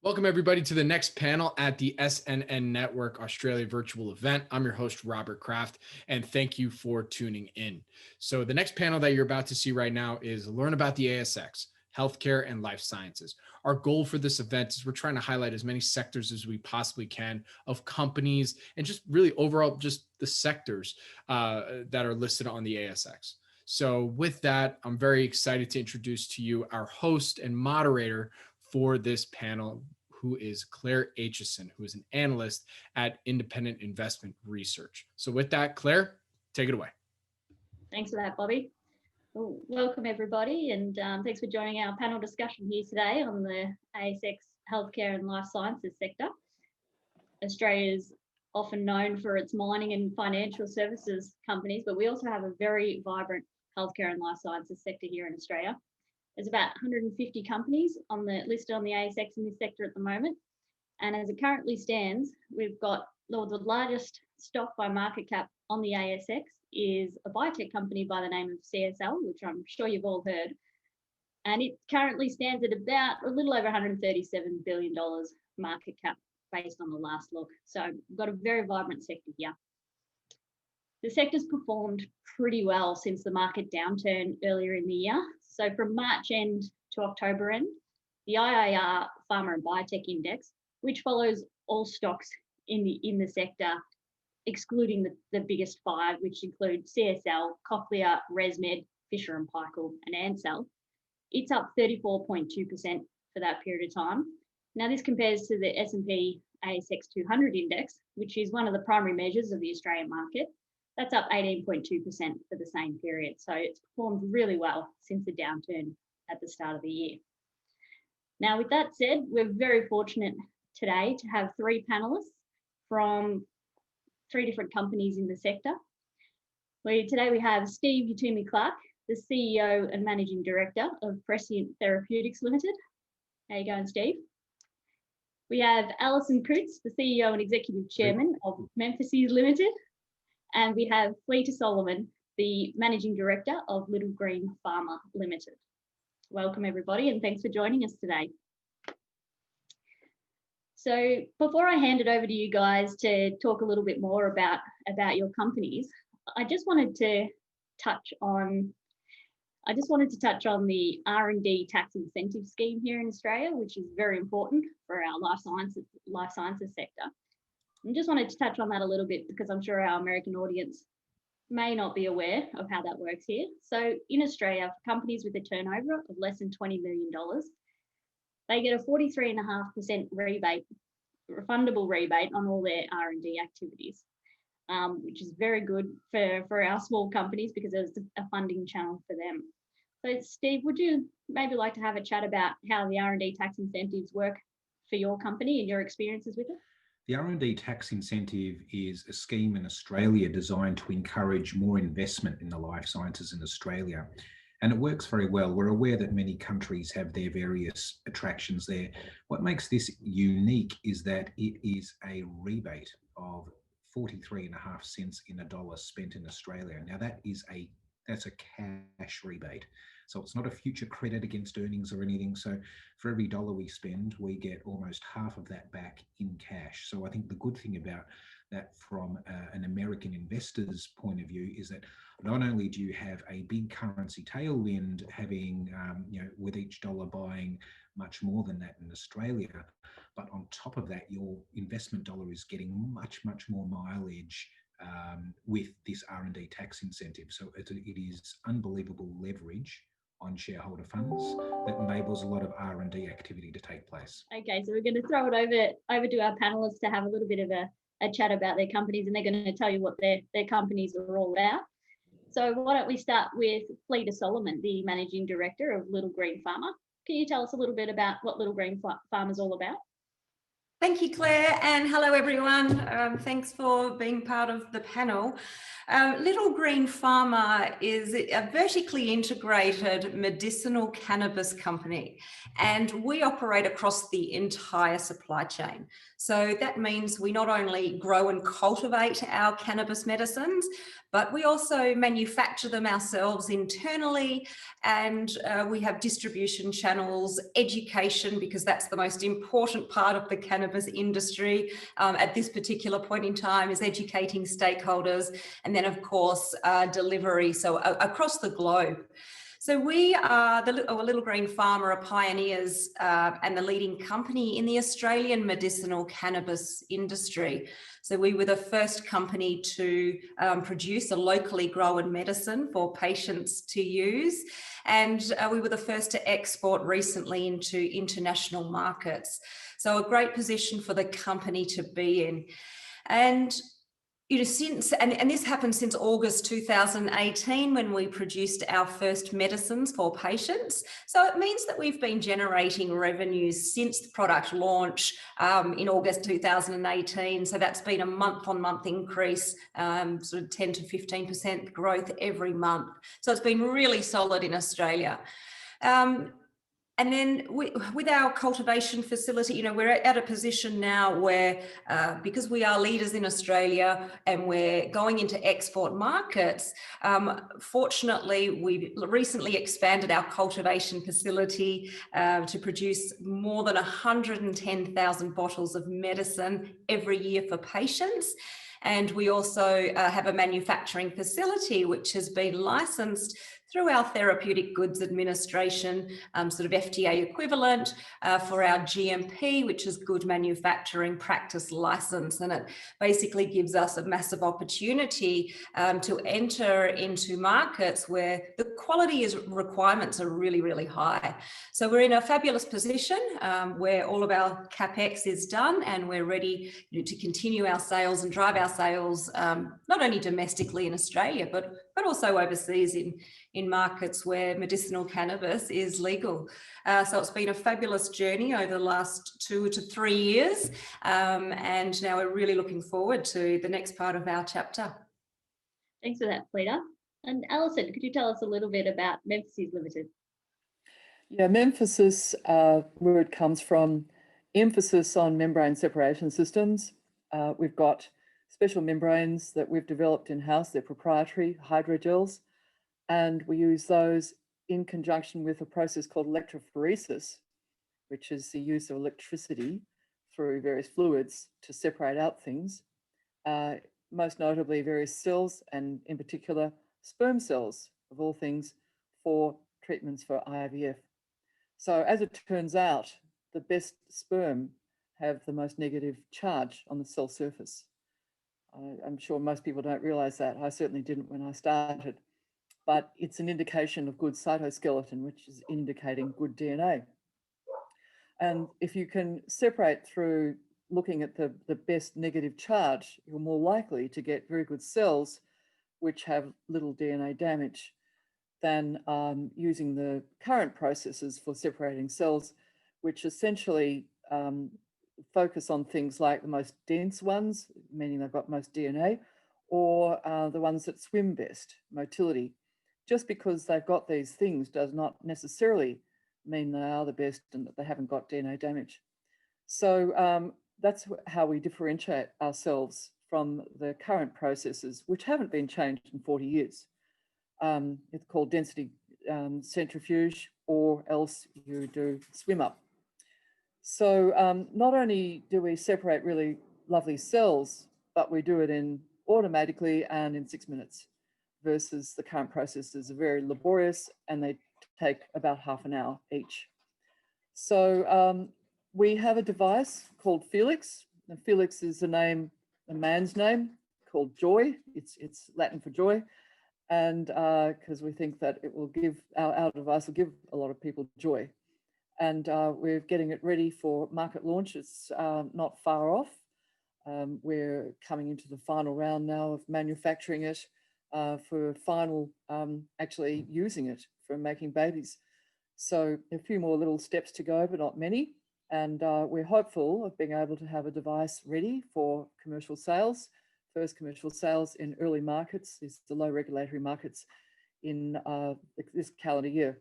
Welcome everybody to the next panel at the SNN Network Australia virtual event. I'm your host, Robert Kraft, and thank you for tuning in. So the next panel that you're about to see right now is Learn About the ASX, Healthcare and Life Sciences. Our goal for this event is we're trying to highlight as many sectors as we possibly can of companies and just really overall just the sectors that are listed on the ASX. So with that, I'm very excited to introduce to you our host and moderator for this panel, who is Claire Aitchison, who is an analyst at Independent Investment Research. So with that, Claire, take it away. Thanks for that, Bobby. Well, welcome everybody, and thanks for joining our panel discussion here today on the ASX Healthcare and Life Sciences sector. Australia is often known for its mining and financial services companies, but we also have a very vibrant healthcare and life sciences sector here in Australia. There's about 150 companies listed on the ASX in this sector at the moment. And as it currently stands, we've got the largest stock by market cap on the ASX is a biotech company by the name of CSL, which I'm sure you've all heard. And it currently stands at about a little over $137 billion market cap based on the last look. So we've got a very vibrant sector here. The sector's performed pretty well since the market downturn earlier in the year. So from March end to October end, the IIR Pharma and Biotech Index, which follows all stocks in the sector, excluding the biggest five, which include CSL, Cochlear, ResMed, Fisher & Paykel, and Ansell, it's up 34.2% for that period of time. Now this compares to the S&P ASX 200 index, which is one of the primary measures of the Australian market. That's up 18.2% for the same period. So it's performed really well since the downturn at the start of the year. Now, with that said, we're very fortunate today to have three panelists from three different companies in the sector. Today we have Steve Yatomi-Clarke, the CEO and Managing Director of Prescient Therapeutics Limited. How you going, Steve? We have Alison Coutts, the CEO and Executive Chairman of Memphasys Limited. And we have Fleta Solomon, the Managing Director of Little Green Pharma Limited. Welcome everybody, and thanks for joining us today. So before I hand it over to you guys to talk a little bit more about your companies, I just wanted to touch on the R&D tax incentive scheme here in Australia, which is very important for our life sciences sector. I just wanted to touch on that a little bit because I'm sure our American audience may not be aware of how that works here. So in Australia, for companies with a turnover of less than $20 million, they get a 43.5% rebate, refundable rebate on all their R&D activities, which is very good for our small companies because it's a funding channel for them. So Steve, would you maybe like to have a chat about how the R&D tax incentives work for your company and your experiences with it? The R&D tax incentive is a scheme in Australia designed to encourage more investment in the life sciences in Australia. And it works very well. We're aware that many countries have their various attractions there. What makes this unique is that it is a rebate of 43.5 cents in a dollar spent in Australia. Now that's a cash rebate. So it's not a future credit against earnings or anything. So for every dollar we spend, we get almost half of that back in cash. So I think the good thing about that from an American investor's point of view is that not only do you have a big currency tailwind having, with each dollar buying much more than that in Australia, but on top of that, your investment dollar is getting much, much more mileage with this R&D tax incentive. So it is unbelievable leverage on shareholder funds that enables a lot of R&D activity to take place. Okay, so we're going to throw it over to our panelists to have a little bit of a chat about their companies, and they're going to tell you what their companies are all about. So why don't we start with Fleta Solomon, the Managing Director of Little Green Pharma. Can you tell us a little bit about what Little Green Pharma is all about? Thank you, Claire, and hello everyone. Thanks for being part of the panel. Little Green Pharma is a vertically integrated medicinal cannabis company, and we operate across the entire supply chain. So that means we not only grow and cultivate our cannabis medicines, but we also manufacture them ourselves internally, and we have distribution channels, education, because that's the most important part of the cannabis industry at this particular point in time, is educating stakeholders, and then of course delivery, so across the globe. So we are, Little Green Pharma are pioneers and the leading company in the Australian medicinal cannabis industry. So we were the first company to produce a locally grown medicine for patients to use. And we were the first to export recently into international markets. So a great position for the company to be in. And you know, and this happened since August 2018 when we produced our first medicines for patients. So it means that we've been generating revenues since the product launch in August 2018. So that's been a month-on-month increase, sort of 10 to 15% growth every month. So it's been really solid in Australia. And then with our cultivation facility, you know, we're at a position now where, because we are leaders in Australia and we're going into export markets, fortunately, we've recently expanded our cultivation facility to produce more than 110,000 bottles of medicine every year for patients. And we also have a manufacturing facility which has been licensed through our Therapeutic Goods Administration, sort of FDA equivalent for our GMP, which is Good Manufacturing Practice License. And it basically gives us a massive opportunity to enter into markets where the quality requirements are really, really high. So we're in a fabulous position where all of our CapEx is done and we're ready, you know, to continue our sales and drive our sales, not only domestically in Australia, but also overseas in markets where medicinal cannabis is legal. So it's been a fabulous journey over the last 2 to 3 years. And now we're really looking forward to the next part of our chapter. Thanks for that, Fleta. And Alison, could you tell us a little bit about Memphasys Limited? Yeah, Memphasys, where it comes from, emphasis on membrane separation systems. We've got special membranes that we've developed in-house. They're proprietary hydrogels, and we use those in conjunction with a process called electrophoresis, which is the use of electricity through various fluids to separate out things, most notably various cells, and in particular sperm cells, of all things, for treatments for IVF. So as it turns out, the best sperm have the most negative charge on the cell surface. I'm sure most people don't realize that. I certainly didn't when I started. But it's an indication of good cytoskeleton, which is indicating good DNA. And if you can separate through looking at the best negative charge, you're more likely to get very good cells which have little DNA damage than using the current processes for separating cells, which essentially focus on things like the most dense ones, meaning they've got most DNA, or the ones that swim best, motility. Just because they've got these things does not necessarily mean they are the best and that they haven't got DNA damage. So that's how we differentiate ourselves from the current processes, which haven't been changed in 40 years. It's called density centrifuge, or else you do swim up. So not only do we separate really lovely cells, but we do it automatically and in 6 minutes, versus the current processes are very laborious and they take about half an hour each. So we have a device called Felix. And Felix is a man's name called joy. It's Latin for joy. And because we think that it will give, our device will give a lot of people joy. And we're getting it ready for market launch. It's not far off. We're coming into the final round now of manufacturing it for final, actually using it for making babies. So a few more little steps to go, but not many. And we're hopeful of being able to have a device ready for commercial sales. First commercial sales in early markets, is the low regulatory markets, in this calendar year.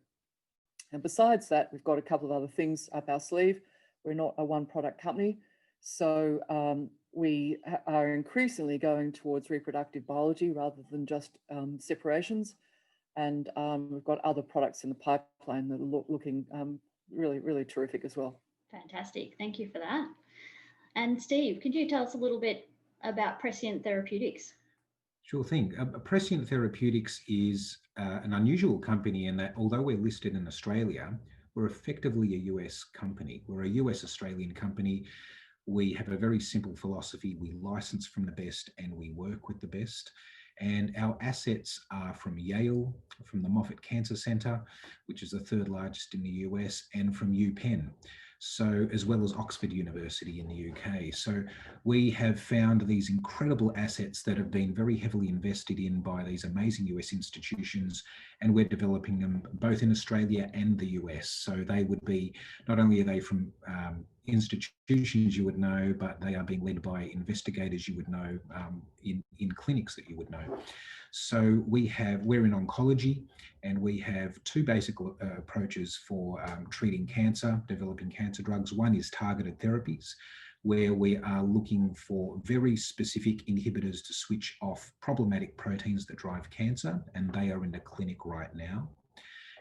And besides that, we've got a couple of other things up our sleeve. We're not a one product company. So we are increasingly going towards reproductive biology rather than just separations. And we've got other products in the pipeline that are looking really, really terrific as well. Fantastic. Thank you for that. And Steve, could you tell us a little bit about Prescient Therapeutics? Sure thing. Prescient Therapeutics is an unusual company in that although we're listed in Australia, we're effectively a US company. We're a US-Australian company. We have a very simple philosophy. We license from the best and we work with the best. And our assets are from Yale, from the Moffitt Cancer Center, which is the third largest in the US, and from UPenn. So, as well as Oxford University in the UK. So we have found these incredible assets that have been very heavily invested in by these amazing US institutions, and we're developing them both in Australia and the US. So they would be, not only are they from institutions you would know, but they are being led by investigators you would know in clinics that you would know. So we're in oncology, and we have two basic approaches for treating cancer, developing cancer drugs. One is targeted therapies, where we are looking for very specific inhibitors to switch off problematic proteins that drive cancer, and they are in the clinic right now.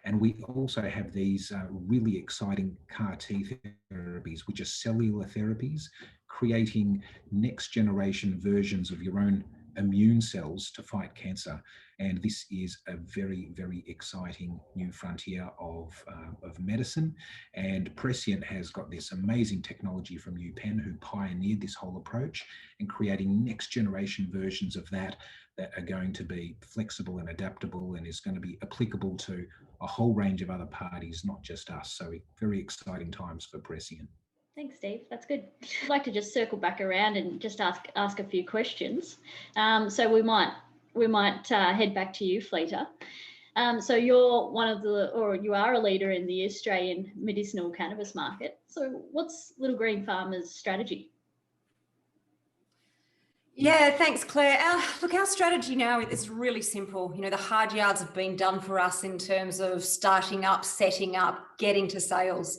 And we also have these really exciting CAR T therapies, which are cellular therapies, creating next generation versions of your own immune cells to fight cancer. And this is a very, very exciting new frontier of medicine. And Prescient has got this amazing technology from UPenn, who pioneered this whole approach, and creating next generation versions of that are going to be flexible and adaptable, and is going to be applicable to a whole range of other parties, not just us. So very exciting times for Prescient. Thanks, Steve. That's good. I'd like to just circle back around and just ask a few questions. So we might head back to you, Fleta. So you are a leader in the Australian medicinal cannabis market. So what's Little Green Pharma's strategy? Yeah, thanks, Claire. Look, our strategy now is really simple. You know, the hard yards have been done for us in terms of starting up, setting up, getting to sales.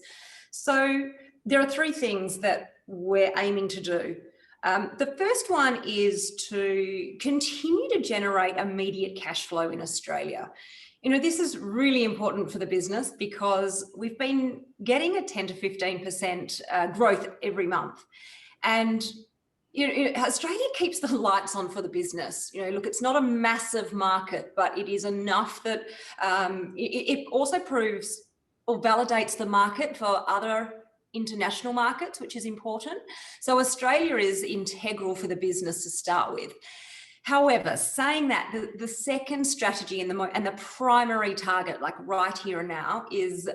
So there are three things that we're aiming to do. The first one is to continue to generate immediate cash flow in Australia. You know, this is really important for the business because we've been getting a 10 to 15% growth every month. And you know, Australia keeps the lights on for the business. You know, look, it's not a massive market, but it is enough that it also proves or validates the market for other international markets, which is important. So Australia is integral for the business to start with. However, saying that, the second strategy and the primary target, like right here and now, is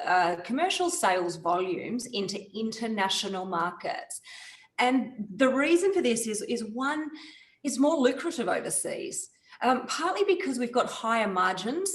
commercial sales volumes into international markets. And the reason for this is one, it's more lucrative overseas, partly because we've got higher margins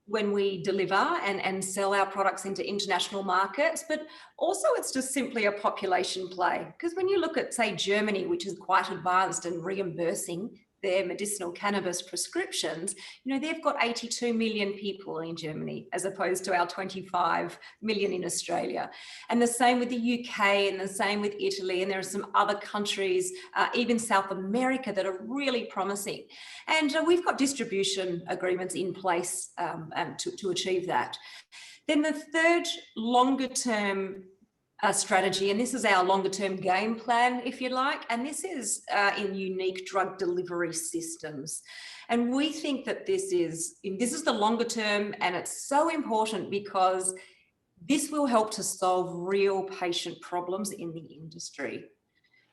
when we deliver and sell our products into international markets, but also it's just simply a population play. Because when you look at, say, Germany, which is quite advanced in reimbursing their medicinal cannabis prescriptions, you know, they've got 82 million people in Germany as opposed to our 25 million in Australia. And the same with the UK and the same with Italy. And there are some other countries, even South America, that are really promising. And we've got distribution agreements in place to achieve that. Then the third longer term strategy, and this is our longer term game plan, if you like, and this is in unique drug delivery systems. And we think that this is the longer term, and it's so important because this will help to solve real patient problems in the industry.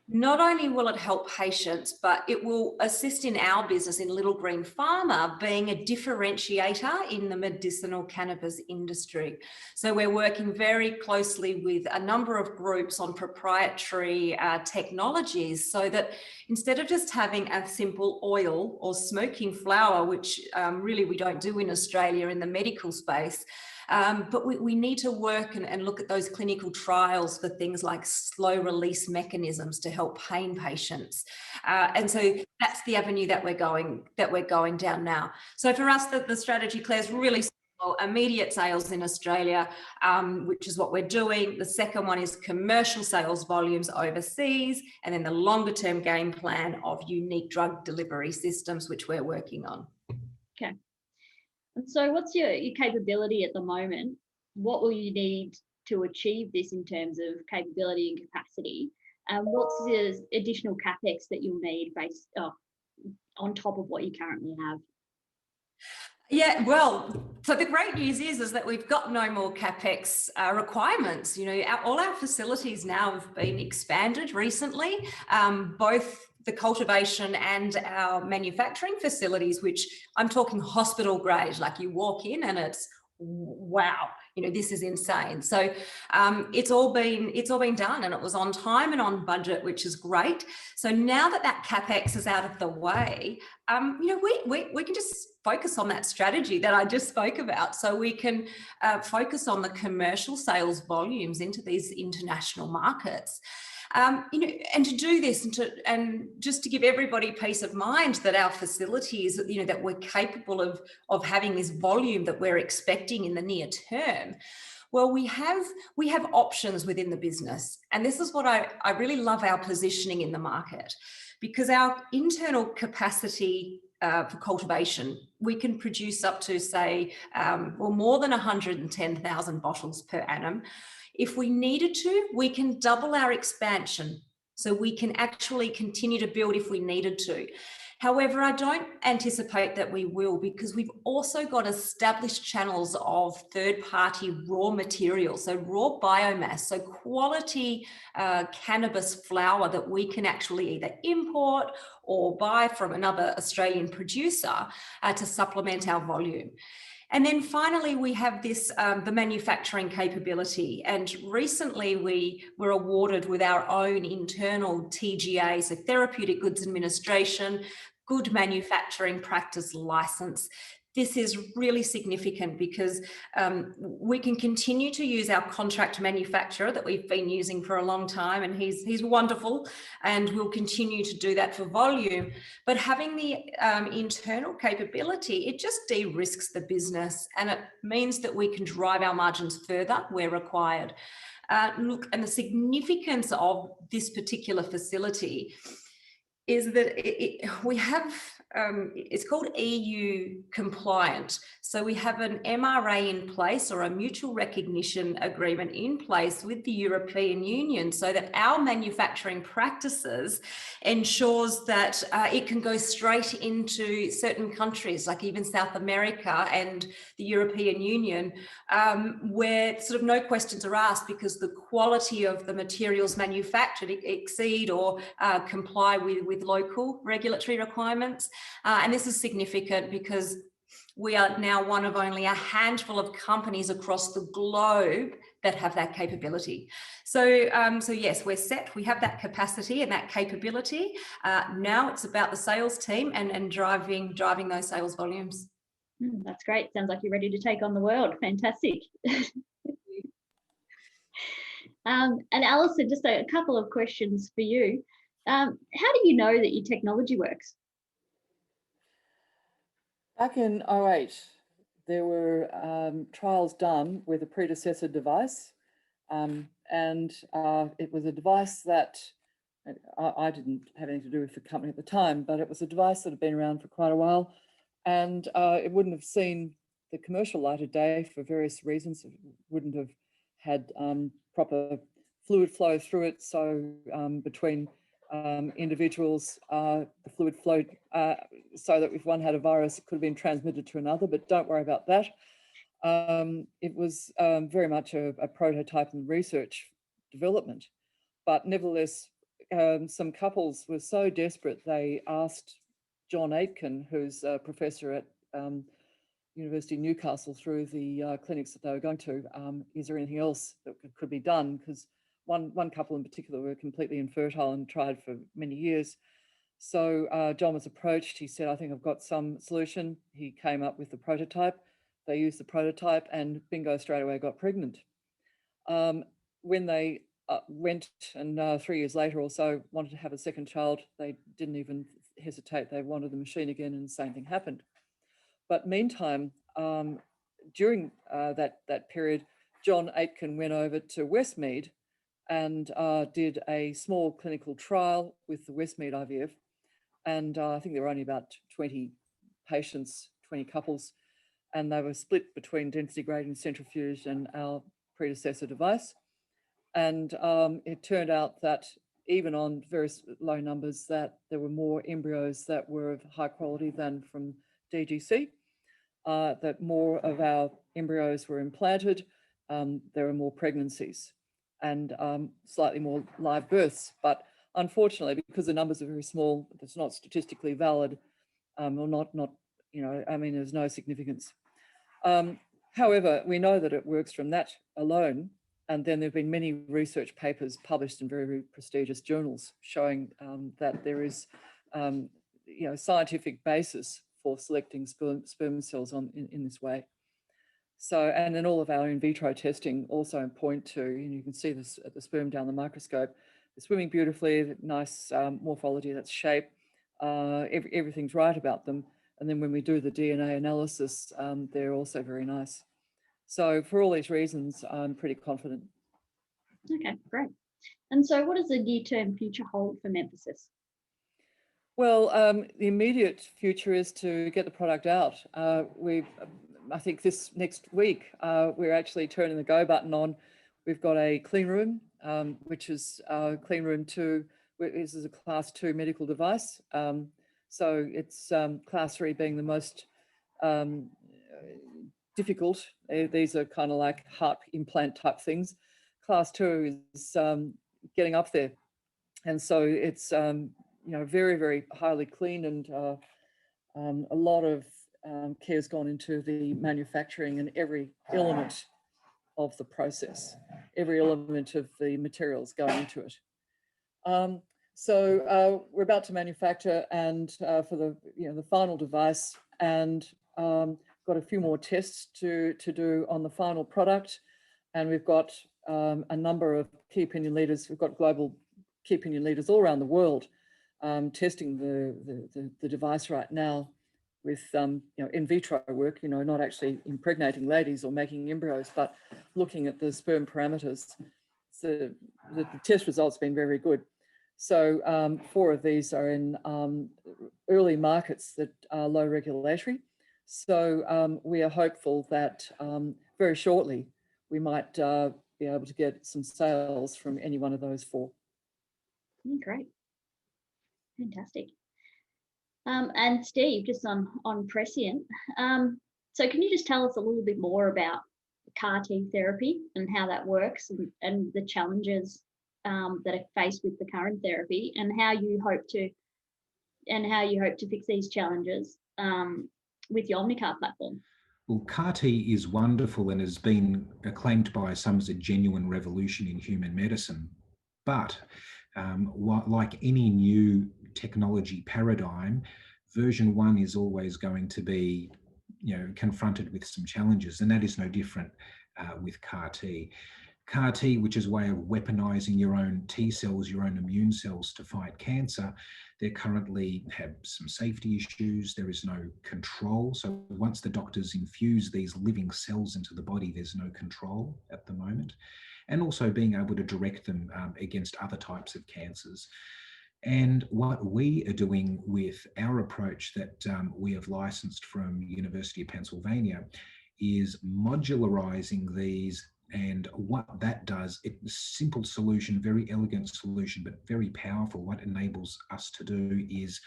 Not only will it help patients, but it will assist in our business in Little Green Pharma being a differentiator in the medicinal cannabis industry. So we're working very closely with a number of groups on proprietary technologies, so that instead of just having a simple oil or smoking flower, which really we don't do in Australia in the medical space, but we need to work and look at those clinical trials for things like slow release mechanisms to help pain patients. And so that's the avenue that we're going down now. So for us, the strategy, Claire, is really Well, immediate sales in Australia, which is what we're doing. The second one is commercial sales volumes overseas, and then the longer term game plan of unique drug delivery systems, which we're working on. Okay. And so what's your capability at the moment? What will you need to achieve this in terms of capability and capacity? What's the additional CapEx that you'll need based on top of what you currently have? Yeah, well, so the great news is that we've got no more CapEx requirements. You know, all our facilities now have been expanded recently, both the cultivation and our manufacturing facilities, which I'm talking hospital grade, like you walk in and it's, wow, you know, this is insane. So it's all been done, and it was on time and on budget, which is great. So now that that CapEx is out of the way, you know, we can just focus on that strategy that I just spoke about. So we can focus on the commercial sales volumes into these international markets. You know, and to do this, and just to give everybody peace of mind that our facilities, you know, that we're capable of having this volume that we're expecting in the near term. Well, we have options within the business, and this is what I really love our positioning in the market, because our internal capacity for cultivation, we can produce up to, say, well, more than 110,000 bottles per annum. If we needed to, we can double our expansion. So we can actually continue to build if we needed to. However, I don't anticipate that we will, because we've also got established channels of third-party raw materials, so raw biomass, so quality cannabis flower that we can actually either import or buy from another Australian producer to supplement our volume. And then finally, we have this, the manufacturing capability. And recently we were awarded with our own internal TGA, so Therapeutic Goods Administration, Good Manufacturing Practice License. This is really significant because we can continue to use our contract manufacturer that we've been using for a long time, and he's wonderful, and we'll continue to do that for volume. But having the internal capability, it just de-risks the business, and it means that we can drive our margins further where required. Look, and the significance of this particular facility is that we have, it's called EU compliant. So we have an MRA in place, or a mutual recognition agreement in place with the European Union, so that our manufacturing practices ensures that it can go straight into certain countries, like even South America and the European Union, where sort of no questions are asked, because the quality of the materials manufactured exceed or comply with local regulatory requirements. And this is significant because we are now one of only a handful of companies across the globe that have that capability. So, so yes, we're set. We have that capacity and that capability. Now it's about the sales team and driving those sales volumes. That's great. Sounds like you're ready to take on the world. Fantastic. And Alison, just a couple of questions for you. How do you know that your technology works? Back in 2008, there were trials done with a predecessor device, and it was a device that I didn't have anything to do with the company at the time, but it was a device that had been around for quite a while, and it wouldn't have seen the commercial light of day for various reasons. It wouldn't have had proper fluid flow through it, so between individuals, the fluid flowed so that if one had a virus, it could have been transmitted to another, but don't worry about that. It was very much a prototype in research development, but nevertheless, some couples were so desperate, they asked John Aitchison, who's a professor at University of Newcastle, through the clinics that they were going to, is there anything else that could be done? Because one couple in particular were completely infertile and tried for many years. So John was approached. He said, I think I've got some solution. He came up with the prototype. They used the prototype and bingo, straight away got pregnant. When they went and 3 years later or so wanted to have a second child, they didn't even hesitate. They wanted the machine again, and the same thing happened. But meantime, during that period, John Aitchison went over to Westmead and did a small clinical trial with the Westmead IVF. And I think there were only about 20 patients, 20 couples, and they were split between density gradient centrifuge and our predecessor device. And it turned out that even on very low numbers, that there were more embryos that were of high quality than from DGC, that more of our embryos were implanted, there were more pregnancies and slightly more live births. But unfortunately, because the numbers are very small, it's not statistically valid, or not, you know, I mean, there's no significance. However, we know that it works from that alone. And then there have been many research papers published in very, very prestigious journals showing that there is, you know, scientific basis for selecting sperm cells in this way. So, and then all of our in vitro testing also point to, you can see this at the sperm down the microscope, they're swimming beautifully, nice morphology, that's shape, everything's right about them. And then when we do the DNA analysis, they're also very nice. So for all these reasons, I'm pretty confident. Okay, great. And so what does the near-term future hold for Memphasys? Well, the immediate future is to get the product out. I think this next week, we're actually turning the go button on. We've got a clean room, which is clean room 2. This is a class 2 medical device. So it's class 3 being the most difficult. These are kind of like heart implant type things. Class 2 is getting up there. And so it's, you know, very, very highly clean, and a lot of care's gone into the manufacturing and every element of the process, every element of the materials going into it. So we're about to manufacture and for the, you know, the final device, and got a few more tests to do on the final product. And we've got a number of key opinion leaders. We've got global key opinion leaders all around the world testing the device right now with you know, in vitro work, you know, not actually impregnating ladies or making embryos, but looking at the sperm parameters. So the test results have been very good. So 4 of these are in early markets that are low regulatory. So we are hopeful that very shortly we might be able to get some sales from any one of those 4. Great. Fantastic. And Steve, just on Prescient, so can you just tell us a little bit more about CAR T therapy and how that works, and the challenges that are faced with the current therapy, and how you hope to fix these challenges with your Omnicar platform? Well, CAR T is wonderful and has been acclaimed by some as a genuine revolution in human medicine. But like any new technology paradigm, version 1 is always going to be, you know, confronted with some challenges, and that is no different with CAR T. CAR T, which is a way of weaponizing your own T cells, your own immune cells to fight cancer, they currently have some safety issues. There is no control. So once the doctors infuse these living cells into the body, there's no control at the moment. And also being able to direct them against other types of cancers. And what we are doing with our approach that we have licensed from University of Pennsylvania is modularizing these. And what that does, it's a simple solution, very elegant solution, but very powerful. What it enables us to do is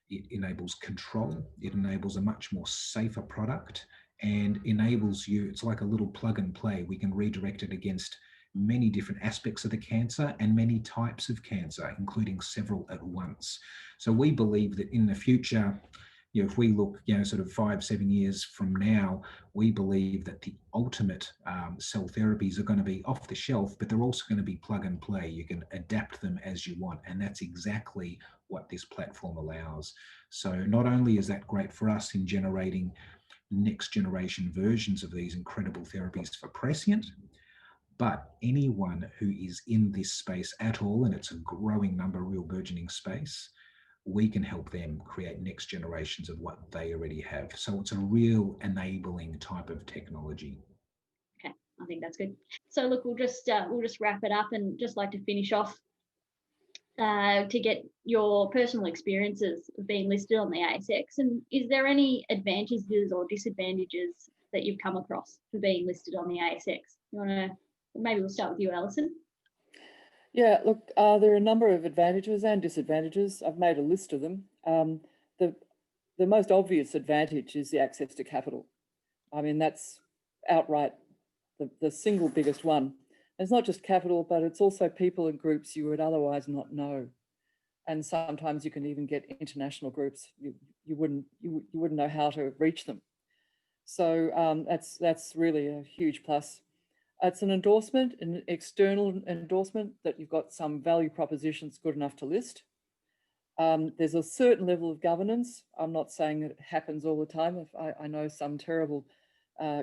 it enables control. It enables a much more safer product, and enables you, it's like a little plug and play. We can redirect it against many different aspects of the cancer and many types of cancer, including several at once. So we believe that in the future, you know, if we look, you know, sort of 5-7 years from now, we believe that the ultimate cell therapies are going to be off the shelf, but they're also going to be plug and play. You can adapt them as you want, and that's exactly what this platform allows. So not only is that great for us in generating next generation versions of these incredible therapies for Prescient, but anyone who is in this space at all, and it's a growing number, real burgeoning space, we can help them create next generations of what they already have. So it's a real enabling type of technology. Okay, I think that's good. So look, we'll just wrap it up, and just like to finish off to get your personal experiences of being listed on the ASX. And is there any advantages or disadvantages that you've come across for being listed on the ASX? You want to, maybe we'll start with you, Alison. Yeah, look, there are a number of advantages and disadvantages. I've made a list of them. The most obvious advantage is the access to capital. I mean, that's outright the single biggest one. It's not just capital, but it's also people and groups you would otherwise not know. And sometimes you can even get international groups you wouldn't know how to reach them. So that's really a huge plus. It's an endorsement, an external endorsement that you've got some value propositions good enough to list. There's a certain level of governance. I'm not saying that it happens all the time. I know some terrible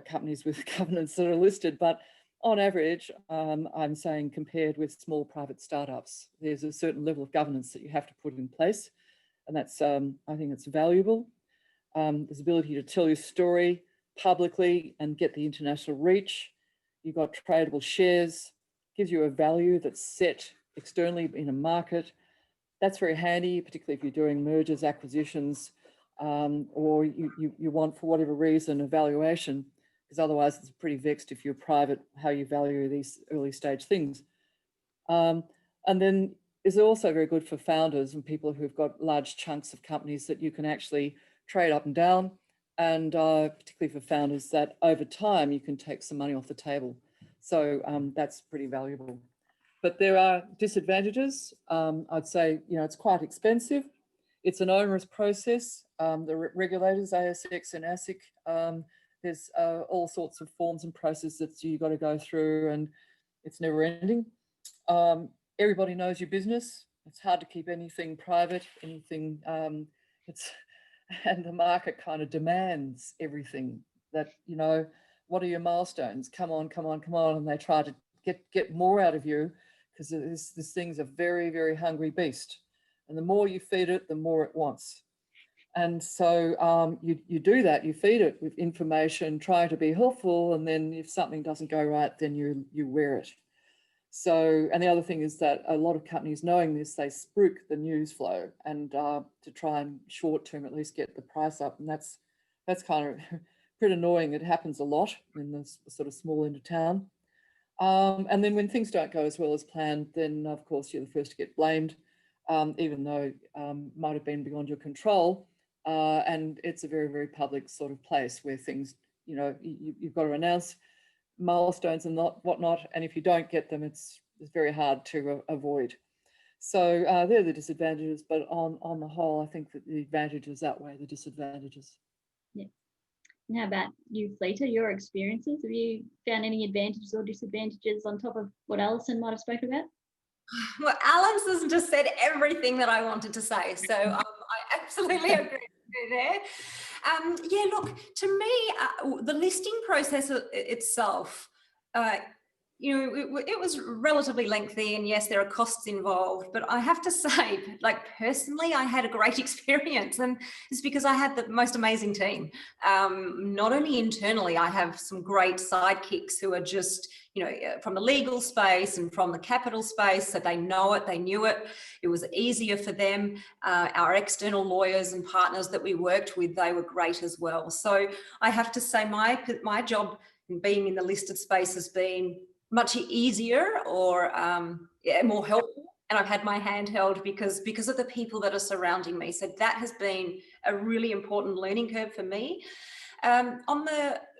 companies with governance that are listed, but on average, I'm saying compared with small private startups, there's a certain level of governance that you have to put in place. And that's, I think it's valuable. There's ability to tell your story publicly and get the international reach. You've got tradable shares, gives you a value that's set externally in a market. That's very handy, particularly if you're doing mergers, acquisitions, or you want, for whatever reason, a valuation, because otherwise it's pretty vexed if you're private, how you value these early stage things. And then is also very good for founders and people who've got large chunks of companies that you can actually trade up and down, and particularly for founders that over time you can take some money off the table. So that's pretty valuable. But there are disadvantages. I'd say, it's quite expensive. It's an onerous process. The regulators, ASX and ASIC, there's all sorts of forms and processes that you've got to go through, and it's never ending. Everybody knows your business. It's hard to keep anything private, anything, and the market kind of demands everything that, what are your milestones? Come on. And they try to get more out of you, because this thing's a very, very hungry beast. And the more you feed it, the more it wants. And so you do that, you feed it with information, try to be helpful, and then if something doesn't go right, then you wear it. So, and the other thing is that a lot of companies, knowing this, they spruik the news flow and to try and short term at least get the price up. And that's kind of pretty annoying. It happens a lot in this sort of small end of town. And then when things don't go as well as planned, then of course you're the first to get blamed, even though might have been beyond your control. And it's a very, very public sort of place where things, you've got to announce milestones and whatnot. And if you don't get them, it's very hard to avoid. So they're the disadvantages, but on the whole, I think that the advantages outweigh the disadvantages. Yeah. And how about you, Fleta, your experiences? Have you found any advantages or disadvantages on top of what Alison might have spoken about? Well, Alison just said everything that I wanted to say. So I absolutely agree there. Yeah, look, to me, the listing process itself, it was relatively lengthy, and yes, there are costs involved, but I have to say, like, personally, I had a great experience, and it's because I had the most amazing team. Not only internally, I have some great sidekicks who are just, from the legal space and from the capital space, so they know it, they knew it. It was easier for them. Our external lawyers and partners that we worked with, they were great as well. So I have to say my job in being in the listed space has been much easier or more helpful. And I've had my hand held because of the people that are surrounding me. So that has been a really important learning curve for me.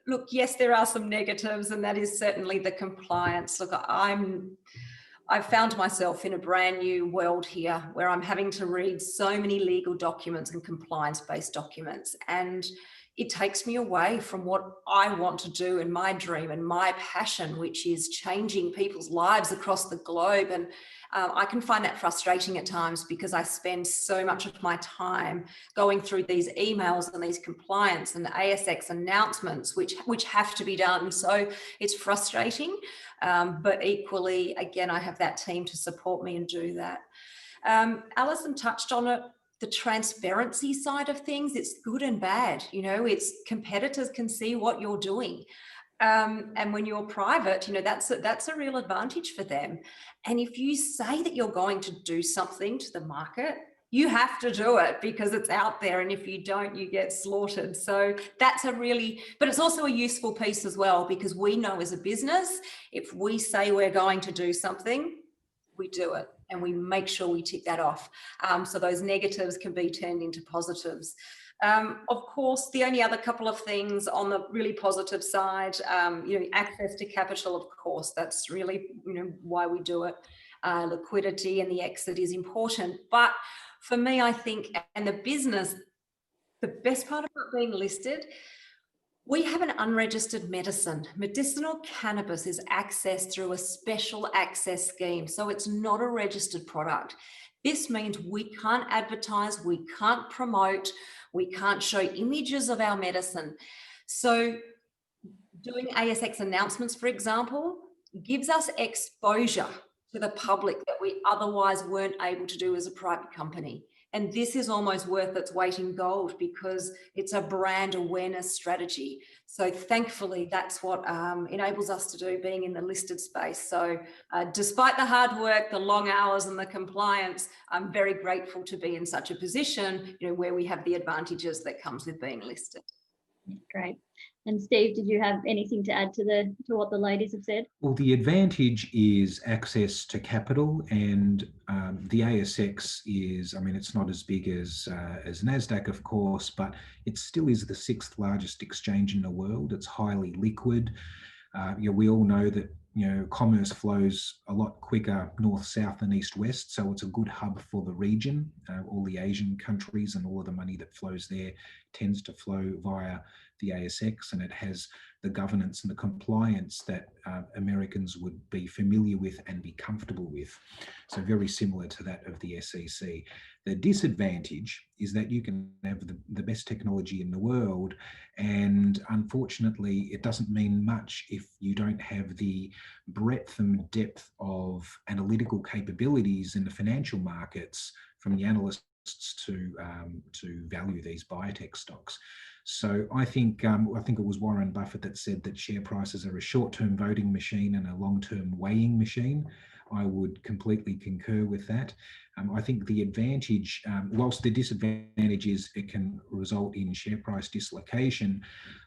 Look, yes, there are some negatives, and that is certainly the compliance. Look, I've found myself in a brand new world here where I'm having to read so many legal documents and compliance-based documents, and it takes me away from what I want to do and my dream and my passion, which is changing people's lives across the globe. And I can find that frustrating at times because I spend so much of my time going through these emails and these compliance and ASX announcements, which have to be done. So it's frustrating, but equally, again, I have that team to support me and do that. Alison touched on it. the transparency side of things, it's good and bad. You know, it's competitors can see what you're doing. And when you're private, you know, that's a real advantage for them. And if you say that you're going to do something to the market, you have to do it because it's out there. And if you don't, you get slaughtered. So that's but it's also a useful piece as well, because we know as a business, if we say we're going to do something, we do it and we make sure we tick that off. So those negatives can be turned into positives. Of course, the only other couple of things on the really positive side, you know, access to capital, of course, that's really, you know, why we do it. Liquidity and the exit is important. But for me, I think, and the business, the best part about being listed, we have an unregistered medicine. Medicinal cannabis is accessed through a special access scheme. So it's not a registered product. This means we can't advertise, we can't promote, we can't show images of our medicine. So doing ASX announcements, for example, gives us exposure to the public that we otherwise weren't able to do as a private company. And this is almost worth its weight in gold because it's a brand awareness strategy. So thankfully, that's what enables us to do, being in the listed space. So despite the hard work, the long hours and the compliance, I'm very grateful to be in such a position, you know, where we have the advantages that comes with being listed. Great. And Steve, did you have anything to add to what the ladies have said? Well, the advantage is access to capital, and the ASX is, I mean, it's not as big as NASDAQ, of course, but it still is the 6th largest exchange in the world. It's highly liquid. You know, we all know that, you know, commerce flows a lot quicker north, south than east, west. So it's a good hub for the region. All the Asian countries and all of the money that flows there tends to flow via the ASX, and it has the governance and the compliance that Americans would be familiar with and be comfortable with. So very similar to that of the SEC. The disadvantage is that you can have the best technology in the world, and unfortunately it doesn't mean much if you don't have the breadth and depth of analytical capabilities in the financial markets from the analysts to value these biotech stocks. So I think it was Warren Buffett that said that share prices are a short-term voting machine and a long-term weighing machine. I would completely concur with that. I think the advantage, whilst the disadvantage is it can result in share price dislocation,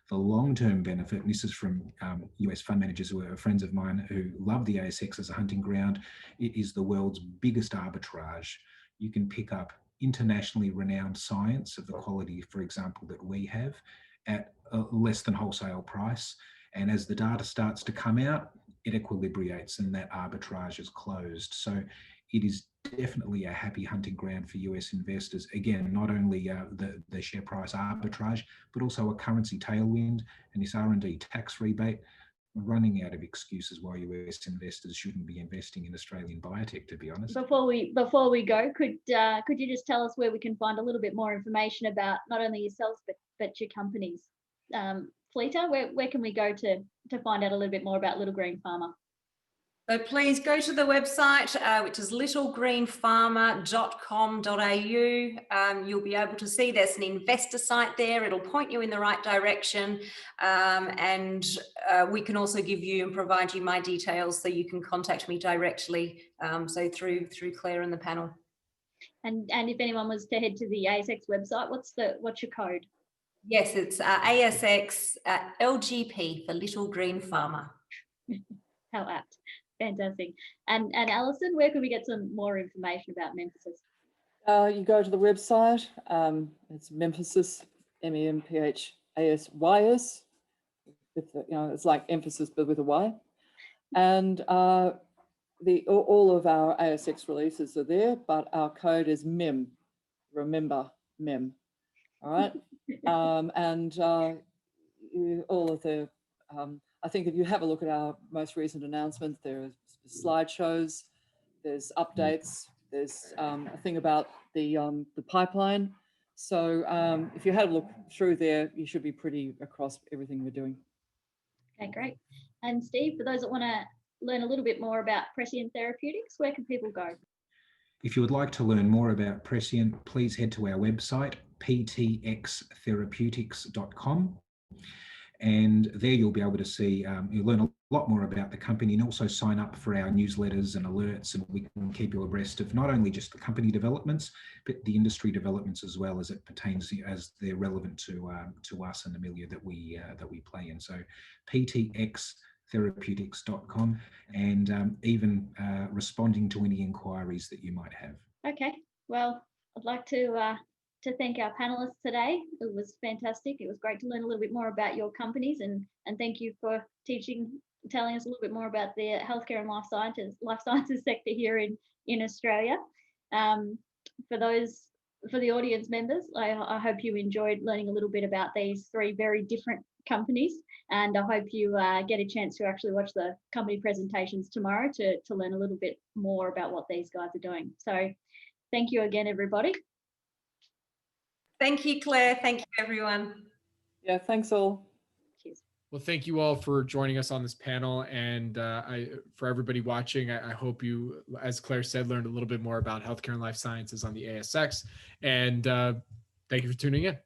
the long-term benefit, and this is from US fund managers who are friends of mine who love the ASX as a hunting ground, it is the world's biggest arbitrage. You can pick up internationally renowned science of the quality, for example, that we have at a less than wholesale price. And as the data starts to come out, it equilibrates and that arbitrage is closed. So it is definitely a happy hunting ground for US investors. Again, not only the share price arbitrage, but also a currency tailwind and this R&D tax rebate. Running out of excuses why US investors shouldn't be investing in Australian biotech, to be honest. Before we go, could you just tell us where we can find a little bit more information about not only yourselves but your companies? Fleta, where can we go to find out a little bit more about Little Green Pharma? So please go to the website, which is littlegreenpharma.com.au. You'll be able to see there's an investor site there. It'll point you in the right direction. And we can also give you and provide you my details so you can contact me directly. So through Claire and the panel. And if anyone was to head to the ASX website, what's your code? Yes, it's ASX LGP for Little Green Pharma. How apt. Fantastic. And Alison, where can we get some more information about Memphasys? You go to the website. It's Memphasys, MEMPHASYS. It's like emphasis but with a Y. And all of our ASX releases are there, but our code is MEM. Remember MEM. All right. All of the I think if you have a look at our most recent announcements, there are slideshows, there's updates, there's a thing about the pipeline. So if you had a look through there, you should be pretty across everything we're doing. Okay, great. And Steve, for those that want to learn a little bit more about Prescient Therapeutics, where can people go? If you would like to learn more about Prescient, please head to our website, ptxtherapeutics.com. And there you'll be able to see, you'll learn a lot more about the company, and also sign up for our newsletters and alerts, and we can keep you abreast of not only just the company developments, but the industry developments as well, as it pertains, as they're relevant to us and the milieu that we play in. So ptxtherapeutics.com, and even responding to any inquiries that you might have. Okay, well, I'd like to thank our panelists today. It was fantastic. It was great to learn a little bit more about your companies, and thank you for telling us a little bit more about the healthcare and life sciences sector here in Australia. For the audience members, I hope you enjoyed learning a little bit about these three very different companies, and I hope you get a chance to actually watch the company presentations tomorrow to learn a little bit more about what these guys are doing. So thank you again, everybody. Thank you, Claire. Thank you, everyone. Yeah, thanks all. Cheers. Well, thank you all for joining us on this panel. And for everybody watching, I hope you, as Claire said, learned a little bit more about healthcare and life sciences on the ASX. And thank you for tuning in.